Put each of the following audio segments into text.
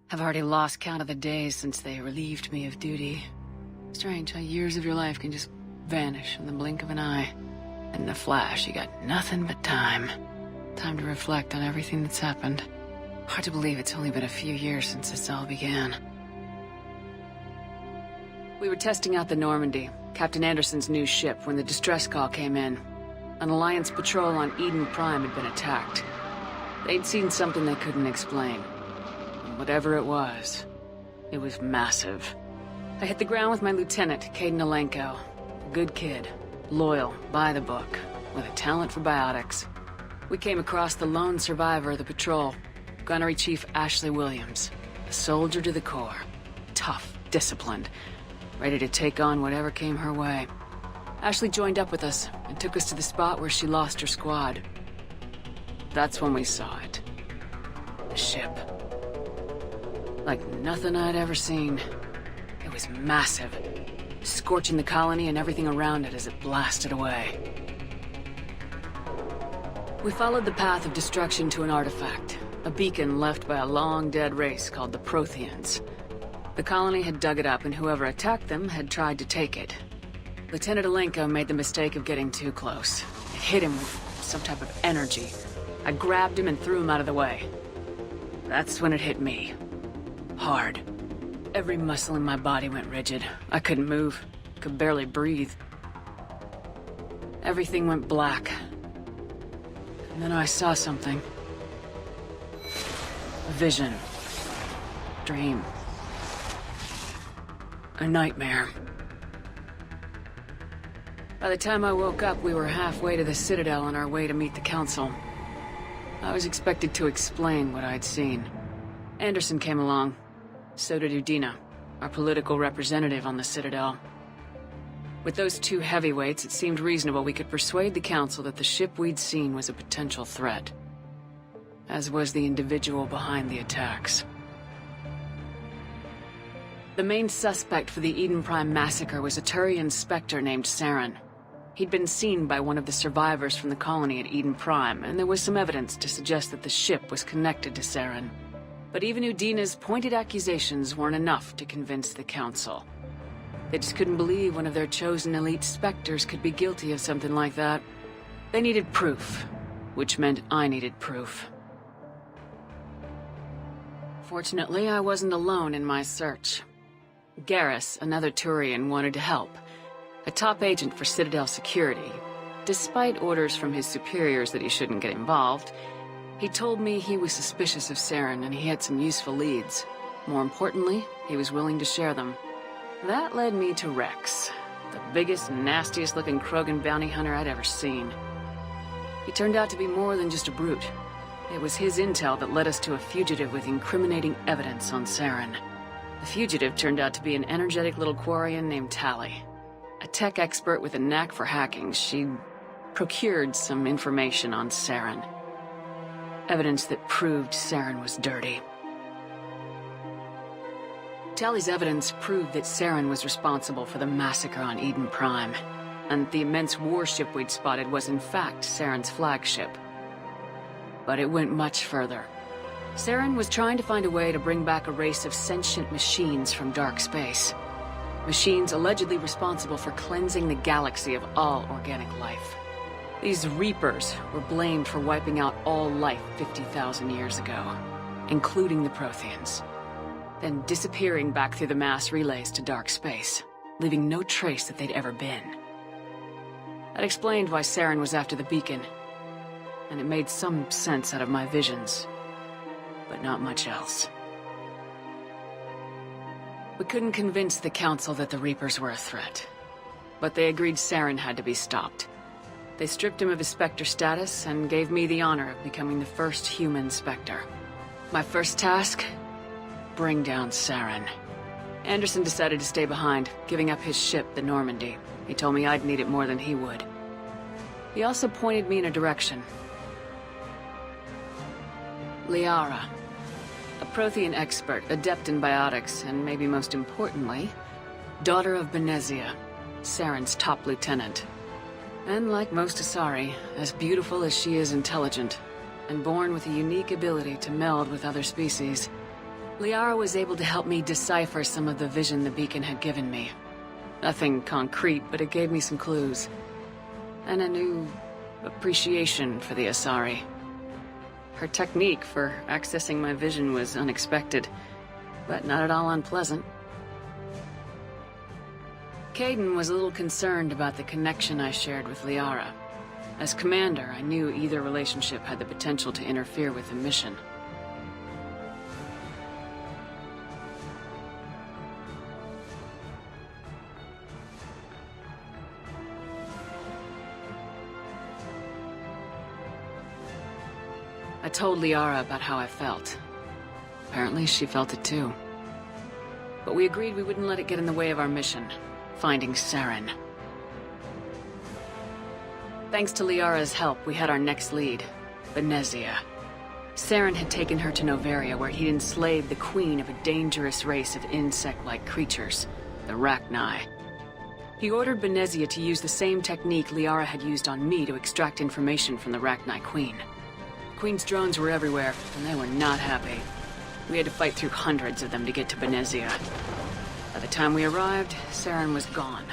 I've already lost count of the days since they relieved me of duty. Strange how years of your life can just vanish in the blink of an eye. And in a flash, you got nothing but time. Time to reflect on everything that's happened. Hard to believe it's only been a few years since this all began. We were testing out the Normandy, Captain Anderson's new ship, when the distress call came in. An Alliance patrol on Eden Prime had been attacked. They'd seen something they couldn't explain. And whatever it was massive. I hit the ground with my lieutenant, Caden Alenko. A good kid, loyal, by the book, with a talent for biotics. We came across the lone survivor of the patrol, Gunnery Chief Ashley Williams. A soldier to the core. Tough, disciplined, ready to take on whatever came her way. Ashley joined up with us and took us to the spot where she lost her squad. That's when we saw it. The ship. Like nothing I'd ever seen. It was massive, scorching the colony and everything around it as it blasted away. We followed the path of destruction to an artifact, a beacon left by a long-dead race called the Protheans. The colony had dug it up, and whoever attacked them had tried to take it. Lieutenant Alenko made the mistake of getting too close. It hit him with some type of energy. I grabbed him and threw him out of the way. That's when it hit me. Hard. Every muscle in my body went rigid. I couldn't move. Could barely breathe. Everything went black. And then I saw something. A vision. Dream. A nightmare. By the time I woke up, we were halfway to the Citadel on our way to meet the Council. I was expected to explain what I'd seen. Anderson came along. So did Udina, our political representative on the Citadel. With those two heavyweights, it seemed reasonable we could persuade the Council that the ship we'd seen was a potential threat. As was the individual behind the attacks. The main suspect for the Eden Prime massacre was a Turian Spectre named Saren. He'd been seen by one of the survivors from the colony at Eden Prime, and there was some evidence to suggest that the ship was connected to Saren. But even Udina's pointed accusations weren't enough to convince the Council. They just couldn't believe one of their chosen elite Spectres could be guilty of something like that. They needed proof, which meant I needed proof. Fortunately, I wasn't alone in my search. Garrus, another Turian, wanted to help. A top agent for Citadel security. Despite orders from his superiors that he shouldn't get involved, he told me he was suspicious of Saren and he had some useful leads. More importantly, he was willing to share them. That led me to Rex, the biggest, nastiest-looking Krogan bounty hunter I'd ever seen. He turned out to be more than just a brute. It was his intel that led us to a fugitive with incriminating evidence on Saren. The fugitive turned out to be an energetic little Quarian named Tali. A tech expert with a knack for hacking, she procured some information on Saren. Evidence that proved Saren was dirty. Tali's evidence proved that Saren was responsible for the massacre on Eden Prime, and the immense warship we'd spotted was in fact Saren's flagship. But it went much further. Saren was trying to find a way to bring back a race of sentient machines from dark space. Machines allegedly responsible for cleansing the galaxy of all organic life. These Reapers were blamed for wiping out all life 50,000 years ago, including the Protheans, then disappearing back through the mass relays to dark space, leaving no trace that they'd ever been. That explained why Saren was after the beacon, and it made some sense out of my visions, but not much else. We couldn't convince the Council that the Reapers were a threat, but they agreed Saren had to be stopped. They stripped him of his Spectre status and gave me the honor of becoming the first human Spectre. My first task? Bring down Saren. Anderson decided to stay behind, giving up his ship, the Normandy. He told me I'd need it more than he would. He also pointed me in a direction. Liara. A Prothean expert, adept in biotics, and maybe most importantly, daughter of Benezia, Saren's top lieutenant. And like most Asari, as beautiful as she is intelligent, and born with a unique ability to meld with other species. Liara was able to help me decipher some of the vision the beacon had given me. Nothing concrete, but it gave me some clues. And a new appreciation for the Asari. Her technique for accessing my vision was unexpected, but not at all unpleasant. Kaidan was a little concerned about the connection I shared with Liara. As commander, I knew either relationship had the potential to interfere with the mission. I told Liara about how I felt. Apparently, she felt it too. But we agreed we wouldn't let it get in the way of our mission, finding Saren. Thanks to Liara's help, we had our next lead, Benezia. Saren had taken her to Noveria, where he'd enslaved the queen of a dangerous race of insect-like creatures, the Rachni. He ordered Benezia to use the same technique Liara had used on me to extract information from the Rachni queen. Queen's drones were everywhere, and they were not happy. We had to fight through hundreds of them to get to Benezia. By the time we arrived, Saren was gone,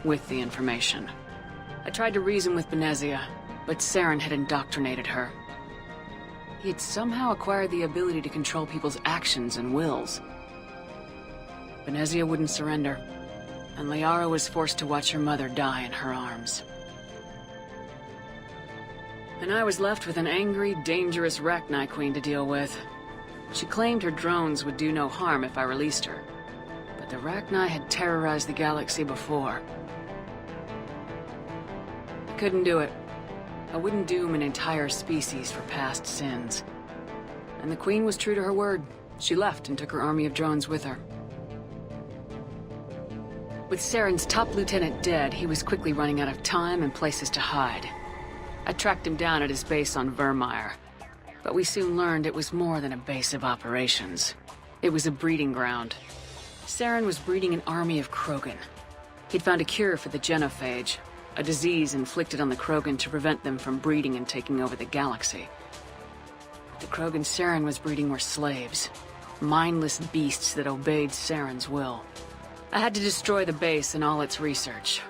with the information. I tried to reason with Benezia, but Saren had indoctrinated her. He had somehow acquired the ability to control people's actions and wills. Benezia wouldn't surrender, and Liara was forced to watch her mother die in her arms. And I was left with an angry, dangerous Rachni queen to deal with. She claimed her drones would do no harm if I released her. But the Rachni had terrorized the galaxy before. I couldn't do it. I wouldn't doom an entire species for past sins. And the queen was true to her word. She left and took her army of drones with her. With Saren's top lieutenant dead, he was quickly running out of time and places to hide. I tracked him down at his base on Vermeer, but we soon learned it was more than a base of operations. It was a breeding ground. Saren was breeding an army of Krogan. He'd found a cure for the genophage, a disease inflicted on the Krogan to prevent them from breeding and taking over the galaxy. The Krogan Saren was breeding were slaves, mindless beasts that obeyed Saren's will. I had to destroy the base and all its research.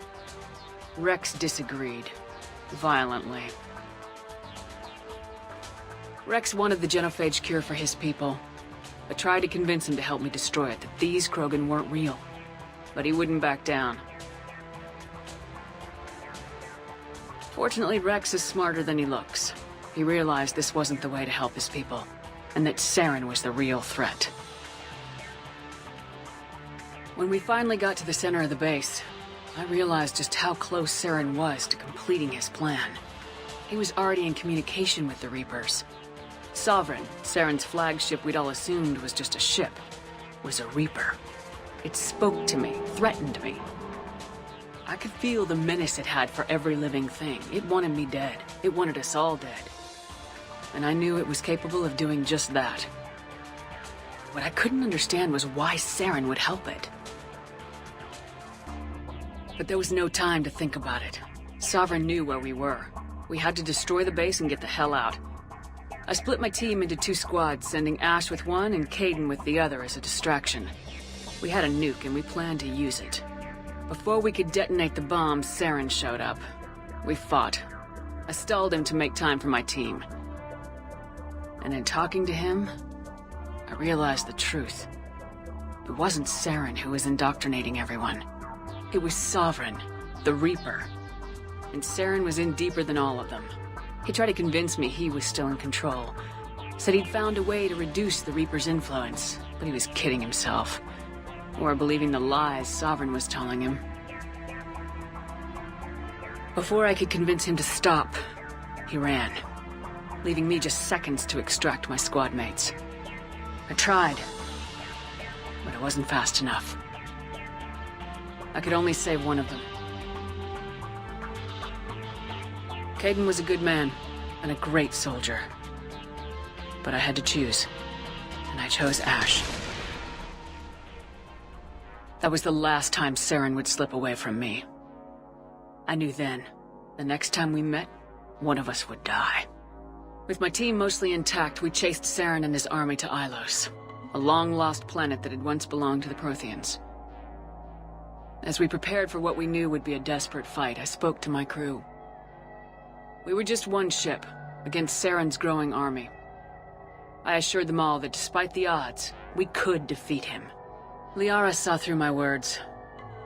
Rex disagreed. Violently. Rex wanted the genophage cure for his people. I tried to convince him to help me destroy it, that these Krogan weren't real. But he wouldn't back down. Fortunately, Rex is smarter than he looks. He realized this wasn't the way to help his people, and that Saren was the real threat. When we finally got to the center of the base, I realized just how close Saren was to completing his plan. He was already in communication with the Reapers. Sovereign, Saren's flagship we'd all assumed was just a ship, was a Reaper. It spoke to me, threatened me. I could feel the menace it had for every living thing. It wanted me dead. It wanted us all dead. And I knew it was capable of doing just that. What I couldn't understand was why Saren would help it. But there was no time to think about it. Sovereign knew where we were. We had to destroy the base and get the hell out. I split my team into 2 squads, sending Ash with one and Kaidan with the other as a distraction. We had a nuke and we planned to use it. Before we could detonate the bomb, Saren showed up. We fought. I stalled him to make time for my team. And in talking to him, I realized the truth. It wasn't Saren who was indoctrinating everyone. It was Sovereign, the Reaper. And Saren was in deeper than all of them. He tried to convince me he was still in control. Said he'd found a way to reduce the Reaper's influence, but he was kidding himself. Or believing the lies Sovereign was telling him. Before I could convince him to stop, he ran, leaving me just seconds to extract my squad mates. I tried, but I wasn't fast enough. I could only save one of them. Kaidan was a good man, and a great soldier. But I had to choose, and I chose Ash. That was the last time Saren would slip away from me. I knew then, the next time we met, one of us would die. With my team mostly intact, we chased Saren and his army to Ilos. a long-lost planet that had once belonged to the Protheans. As we prepared for what we knew would be a desperate fight, I spoke to my crew. We were just one ship, against Saren's growing army. I assured them all that despite the odds, we could defeat him. Liara saw through my words.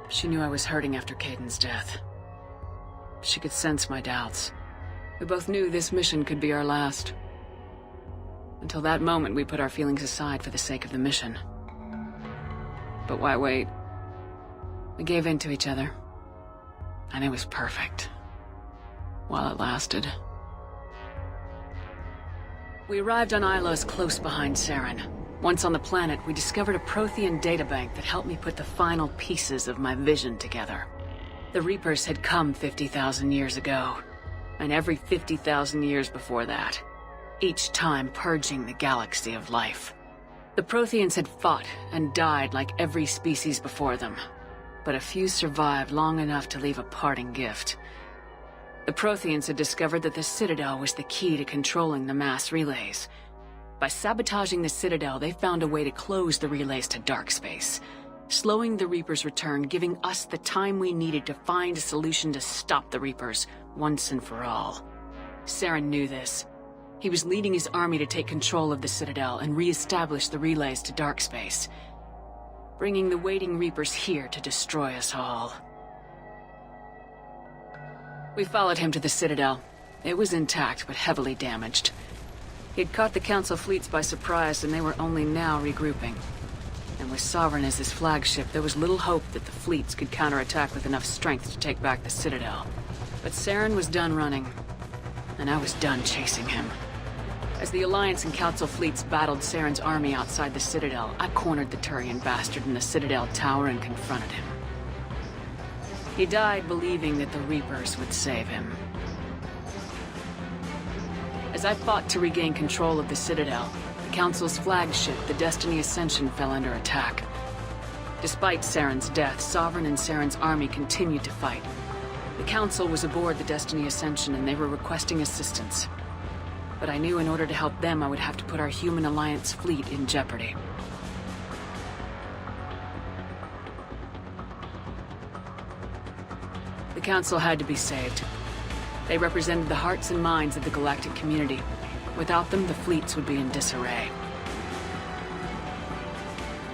She knew I was hurting after Caden's death. She could sense my doubts. We both knew this mission could be our last. Until that moment, we put our feelings aside for the sake of the mission. But why wait? We gave in to each other. And it was perfect. While it lasted. We arrived on Ilos close behind Saren. Once on the planet, we discovered a Prothean databank that helped me put the final pieces of my vision together. The Reapers had come 50,000 years ago, and every 50,000 years before that, each time purging the galaxy of life. The Protheans had fought and died like every species before them, but a few survived long enough to leave a parting gift. The Protheans had discovered that the Citadel was the key to controlling the mass relays. By sabotaging the Citadel, they found a way to close the relays to dark space, slowing the Reapers' return, giving us the time we needed to find a solution to stop the Reapers once and for all. Saren knew this. He was leading his army to take control of the Citadel and re-establish the relays to dark space, bringing the waiting Reapers here to destroy us all. We followed him to the Citadel. It was intact, but heavily damaged. He had caught the Council fleets by surprise, and they were only now regrouping. And with Sovereign as his flagship, there was little hope that the fleets could counterattack with enough strength to take back the Citadel. But Saren was done running, and I was done chasing him. As the Alliance and Council fleets battled Saren's army outside the Citadel, I cornered the Turian bastard in the Citadel tower and confronted him. He died believing that the Reapers would save him. As I fought to regain control of the Citadel, the Council's flagship, the Destiny Ascension, fell under attack. Despite Saren's death, Sovereign and Saren's army continued to fight. The Council was aboard the Destiny Ascension and they were requesting assistance. But I knew in order to help them, I would have to put our human Alliance fleet in jeopardy. The Council had to be saved. They represented the hearts and minds of the galactic community. Without them, the fleets would be in disarray.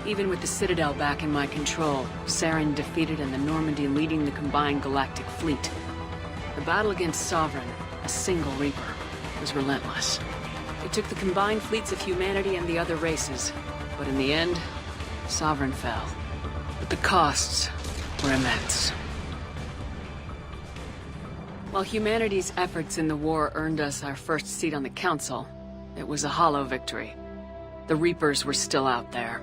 Even with the Citadel back in my control, Saren defeated and the Normandy leading the combined galactic fleet. The battle against Sovereign, a single Reaper, was relentless. It took the combined fleets of humanity and the other races, but in the end, Sovereign fell. But the costs were immense. While humanity's efforts in the war earned us our first seat on the Council, it was a hollow victory. The Reapers were still out there.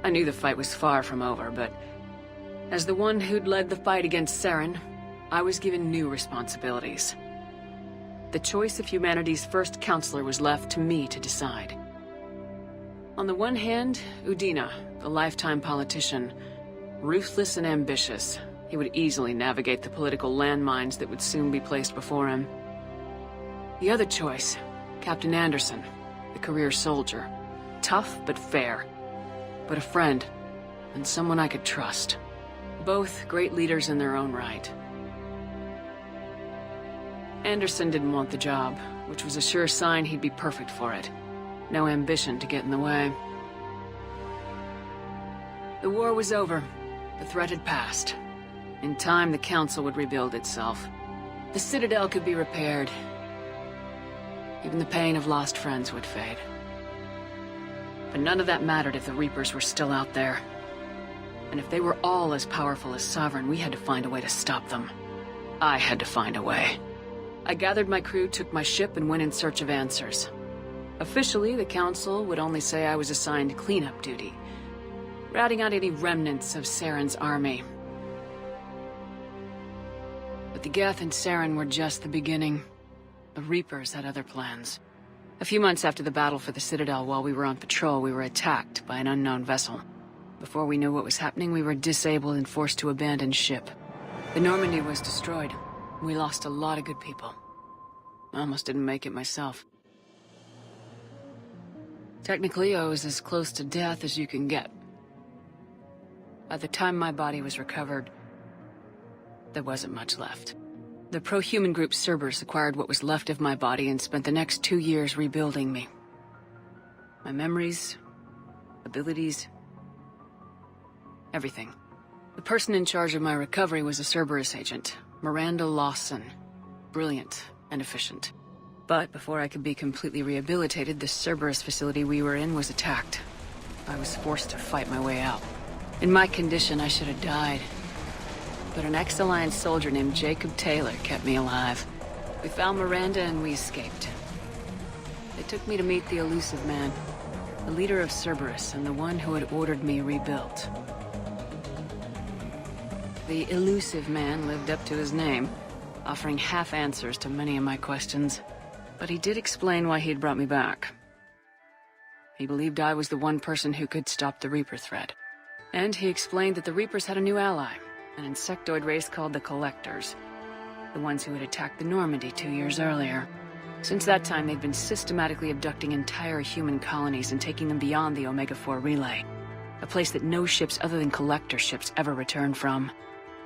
I knew the fight was far from over, but as the one who'd led the fight against Saren, I was given new responsibilities. The choice of humanity's first counselor was left to me to decide. On the one hand, Udina, the lifetime politician, ruthless and ambitious. He would easily navigate the political landmines that would soon be placed before him. The other choice, Captain Anderson, the career soldier. Tough but fair. But a friend, and someone I could trust. Both great leaders in their own right. Anderson didn't want the job, which was a sure sign he'd be perfect for it. No ambition to get in the way. The war was over. The threat had passed. In time, the Council would rebuild itself. The Citadel could be repaired. Even the pain of lost friends would fade. But none of that mattered if the Reapers were still out there. And if they were all as powerful as Sovereign, we had to find a way to stop them. I had to find a way. I gathered my crew, took my ship, and went in search of answers. Officially, the Council would only say I was assigned cleanup duty, routing out any remnants of Saren's army. But the Geth and Saren were just the beginning. The Reapers had other plans. A few months after the battle for the Citadel, while we were on patrol, we were attacked by an unknown vessel. Before we knew what was happening, we were disabled and forced to abandon ship. The Normandy was destroyed. We lost a lot of good people. I almost didn't make it myself. Technically, I was as close to death as you can get. By the time my body was recovered, there wasn't much left. The pro-human group Cerberus acquired what was left of my body and spent the next 2 years rebuilding me. My memories, abilities, everything. The person in charge of my recovery was a Cerberus agent, Miranda Lawson. Brilliant and efficient. But before I could be completely rehabilitated, the Cerberus facility we were in was attacked. I was forced to fight my way out. In my condition, I should have died. But an ex-Alliance soldier named Jacob Taylor kept me alive. We found Miranda and we escaped. They took me to meet the Elusive Man, the leader of Cerberus and the one who had ordered me rebuilt. The Elusive Man lived up to his name, offering half answers to many of my questions. But he did explain why he'd brought me back. He believed I was the one person who could stop the Reaper threat. And he explained that the Reapers had a new ally, an insectoid race called the Collectors, the ones who had attacked the Normandy 2 years earlier. Since that time, they'd been systematically abducting entire human colonies and taking them beyond the Omega-4 relay, a place that no ships other than Collector ships ever returned from.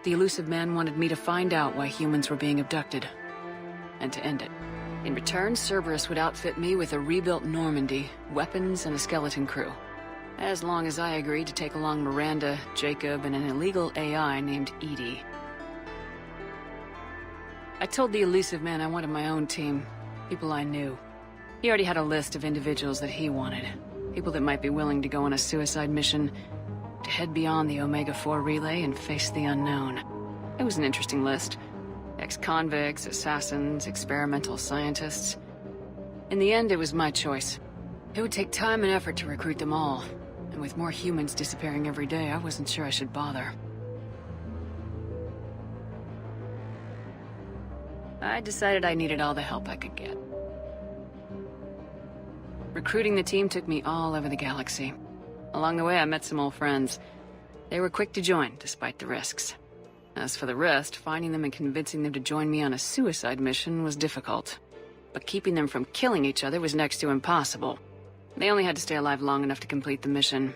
The Elusive Man wanted me to find out why humans were being abducted, and to end it. In return, Cerberus would outfit me with a rebuilt Normandy, weapons, and a skeleton crew. As long as I agreed to take along Miranda, Jacob, and an illegal AI named Edie. I told the Elusive Man I wanted my own team, people I knew. He already had a list of individuals that he wanted, people that might be willing to go on a suicide mission, to head beyond the Omega-4 relay and face the unknown. It was an interesting list. Ex-convicts, assassins, experimental scientists. In the end, it was my choice. It would take time and effort to recruit them all, and with more humans disappearing every day, I wasn't sure I should bother. I decided I needed all the help I could get. Recruiting the team took me all over the galaxy. Along the way, I met some old friends. They were quick to join, despite the risks. As for the rest, finding them and convincing them to join me on a suicide mission was difficult. But keeping them from killing each other was next to impossible. They only had to stay alive long enough to complete the mission.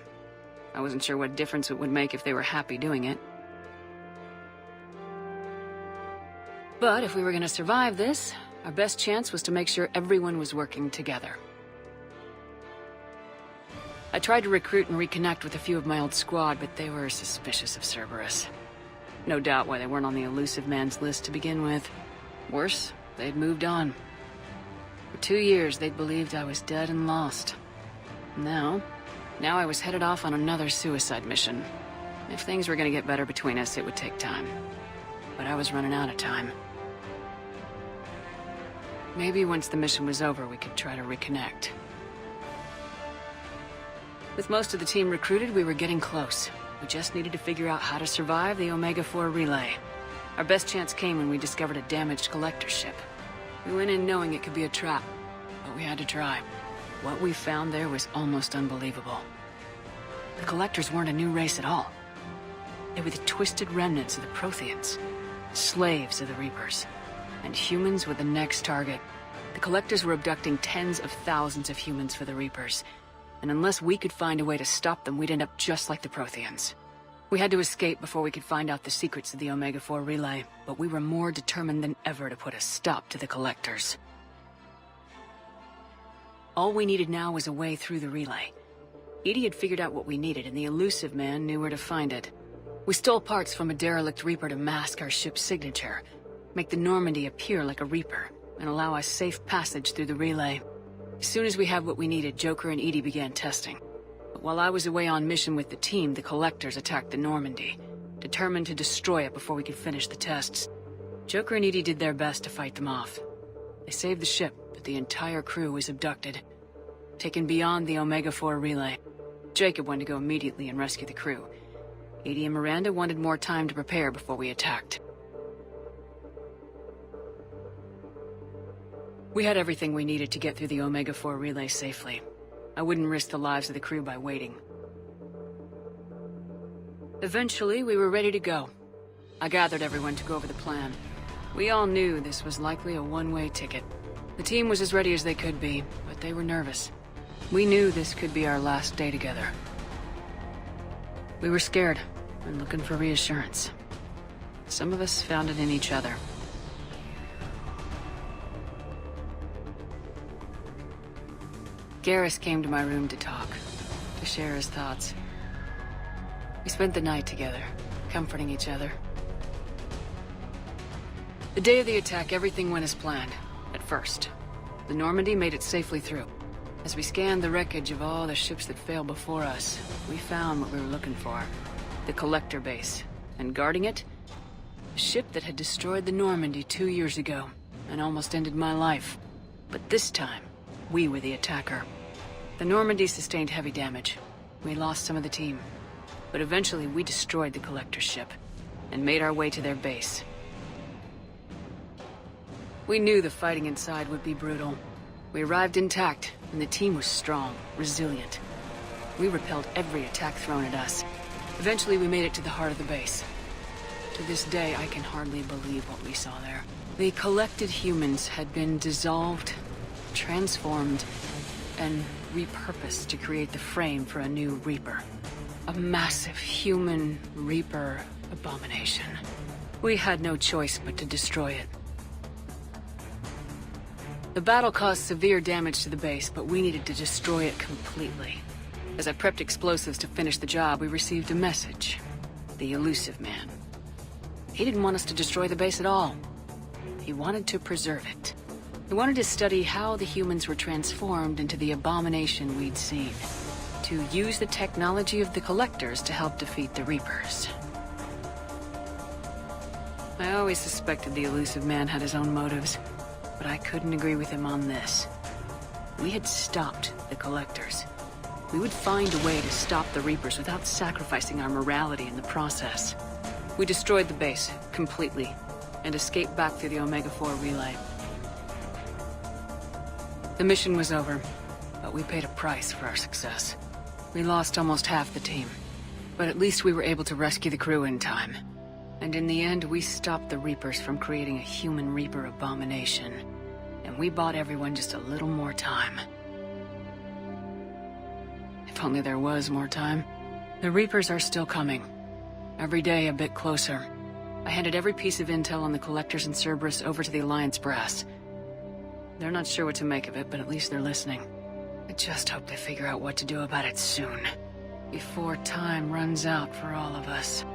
I wasn't sure what difference it would make if they were happy doing it. But if we were going to survive this, our best chance was to make sure everyone was working together. I tried to recruit and reconnect with a few of my old squad, but they were suspicious of Cerberus. No doubt why they weren't on the Elusive Man's list to begin with. Worse, they'd moved on. For 2 years, they'd believed I was dead and lost. Now I was headed off on another suicide mission. If things were gonna get better between us, it would take time. But I was running out of time. Maybe once the mission was over, we could try to reconnect. With most of the team recruited, we were getting close. We just needed to figure out how to survive the Omega-4 relay. Our best chance came when we discovered a damaged Collector ship. We went in knowing it could be a trap, but we had to try. What we found there was almost unbelievable. The Collectors weren't a new race at all. They were the twisted remnants of the Protheans, slaves of the Reapers. And humans were the next target. The Collectors were abducting tens of thousands of humans for the Reapers. And unless we could find a way to stop them, we'd end up just like the Protheans. We had to escape before we could find out the secrets of the Omega-4 relay, but we were more determined than ever to put a stop to the Collectors. All we needed now was a way through the relay. Edie had figured out what we needed, and the Elusive Man knew where to find it. We stole parts from a derelict Reaper to mask our ship's signature, make the Normandy appear like a Reaper, and allow us safe passage through the relay. As soon as we had what we needed, Joker and Edie began testing. But while I was away on mission with the team, the Collectors attacked the Normandy, determined to destroy it before we could finish the tests. Joker and Edie did their best to fight them off. They saved the ship, but the entire crew was abducted, taken beyond the Omega-4 relay. Jacob went to go immediately and rescue the crew. Edie and Miranda wanted more time to prepare before we attacked. We had everything we needed to get through the Omega-4 relay safely. I wouldn't risk the lives of the crew by waiting. Eventually, we were ready to go. I gathered everyone to go over the plan. We all knew this was likely a one-way ticket. The team was as ready as they could be, but they were nervous. We knew this could be our last day together. We were scared and looking for reassurance. Some of us found it in each other. Garrus came to my room to talk, to share his thoughts. We spent the night together, comforting each other. The day of the attack, everything went as planned, at first. The Normandy made it safely through. As we scanned the wreckage of all the ships that failed before us, we found what we were looking for. The Collector base. And guarding it, a ship that had destroyed the Normandy 2 years ago, and almost ended my life. But this time, we were the attacker. The Normandy sustained heavy damage. We lost some of the team. But eventually we destroyed the Collector ship, and made our way to their base. We knew the fighting inside would be brutal. We arrived intact, and the team was strong, resilient. We repelled every attack thrown at us. Eventually we made it to the heart of the base. To this day, I can hardly believe what we saw there. The collected humans had been dissolved, transformed, and repurposed to create the frame for a new Reaper. A massive human Reaper abomination. We had no choice but to destroy it. The battle caused severe damage to the base, but we needed to destroy it completely. As I prepped explosives to finish the job, we received a message. The elusive man. He didn't want us to destroy the base at all. He wanted to preserve it. He wanted to study how the humans were transformed into the abomination we'd seen. To use the technology of the Collectors to help defeat the Reapers. I always suspected the elusive man had his own motives, but I couldn't agree with him on this. We had stopped the Collectors. We would find a way to stop the Reapers without sacrificing our morality in the process. We destroyed the base, completely, and escaped back through the Omega-4 relay. The mission was over, but we paid a price for our success. We lost almost half the team, but at least we were able to rescue the crew in time. And in the end, we stopped the Reapers from creating a human Reaper abomination. And we bought everyone just a little more time. If only there was more time. The Reapers are still coming. Every day a bit closer. I handed every piece of intel on the Collectors in Cerberus over to the Alliance brass. They're not sure what to make of it, but at least they're listening. I just hope they figure out what to do about it soon. Before time runs out for all of us.